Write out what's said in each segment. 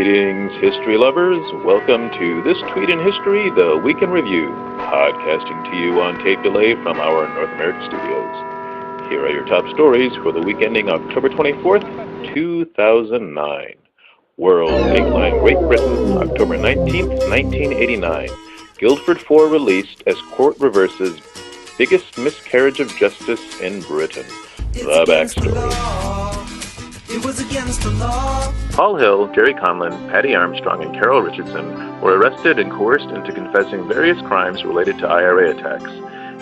Greetings, history lovers. Welcome to This Tweet in History, the Week in Review, podcasting to you on tape delay from our North American studios. Here are your top stories for the week ending October 24th, 2009. World DATELINE Great Britain, October 19th, 1989. Guildford Four released as court reverses biggest miscarriage of justice in Britain. The backstory. It was against the law. Paul Hill, Jerry Conlon, Patty Armstrong, and Carol Richardson were arrested and coerced into confessing various crimes related to IRA attacks.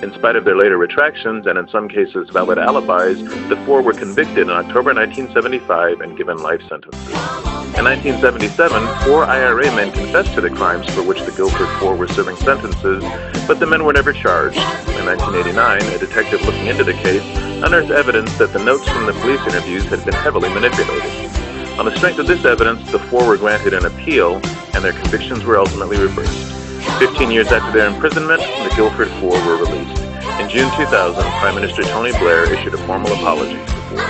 In spite of their later retractions and in some cases valid alibis, the four were convicted in October 1975 and given life sentences. In 1977, 4 IRA men confessed to the crimes for which the Guildford Four were serving sentences, but the men were never charged. In 1989, a detective looking into the case unearthed evidence that the notes from the police interviews had been heavily manipulated. On the strength of this evidence, the four were granted an appeal, and their convictions were ultimately reversed. 15 years after their imprisonment, the Guildford Four were released. In June 2000, Prime Minister Tony Blair issued a formal apology to the four.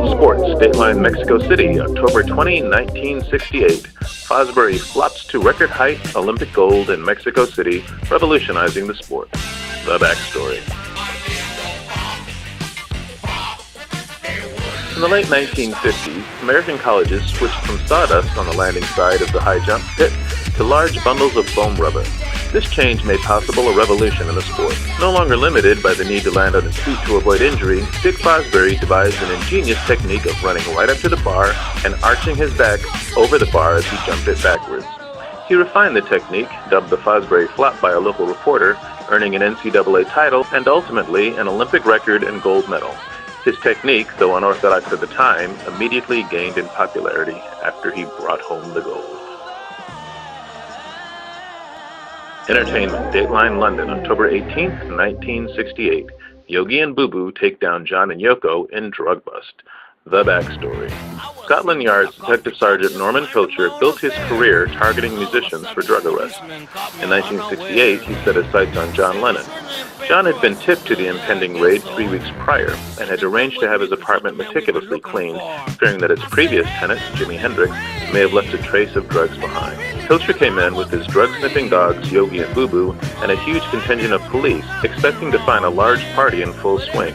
Sports, DATELINE Mexico City, October 20, 1968. Fosbury flops to record height Olympic gold in Mexico City, revolutionizing the sport. The backstory. In the late 1950s, American colleges switched from sawdust on the landing side of the high jump pit to large bundles of foam rubber. This change made possible a revolution in the sport. No longer limited by the need to land on his feet to avoid injury, Dick Fosbury devised an ingenious technique of running right up to the bar and arching his back over the bar as he jumped it backwards. He refined the technique, dubbed the Fosbury flop by a local reporter, earning an NCAA title and ultimately an Olympic record and gold medal. His technique, though unorthodox at the time, immediately gained in popularity after he brought home the gold. Entertainment, DATELINE London, October 18th, 1968. Yogi and Boo-Boo take down John and Yoko in drug bust. The backstory. Scotland Yard's Detective Sergeant Norman Pilcher built his career targeting musicians for drug arrests. In 1968, he set his sights on John Lennon. John had been tipped to the impending raid 3 weeks prior and had arranged to have his apartment meticulously cleaned, fearing that its previous tenant, Jimi Hendrix, may have left a trace of drugs behind. Pilcher came in with his drug-sniffing dogs, Yogi and Boo-Boo, and a huge contingent of police, expecting to find a large party in full swing.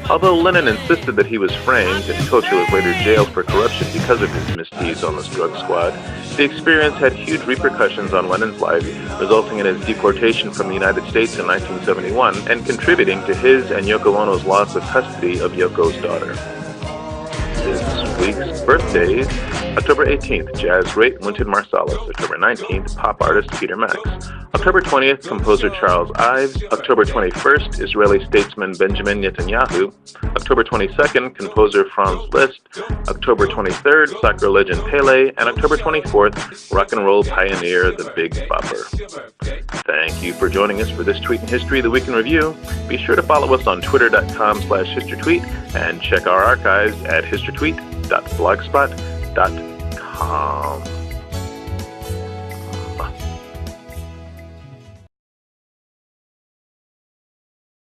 Although Lennon insisted that he was framed and Pilcher was later jailed for corruption because of his misdeeds on this drug squad, the experience had huge repercussions on Lennon's life, resulting in his deportation from the United States in 1971 and contributing to his and Yoko Ono's loss of custody of Yoko's daughter. This week's birthdays: October 18th, jazz great Wynton Marsalis. October 19th, pop artist Peter Max. October 20th, composer Charles Ives. October 21st, Israeli statesman Benjamin Netanyahu. October 22nd, composer Franz Liszt. October 23rd, soccer legend Pele. And October 24th, rock and roll pioneer, the Big Bopper. Thank you for joining us for This Tweet in History, the Week in Review. Be sure to follow us on twitter.com/HistorTweet and check our archives at HistorTweet.blogspot.com.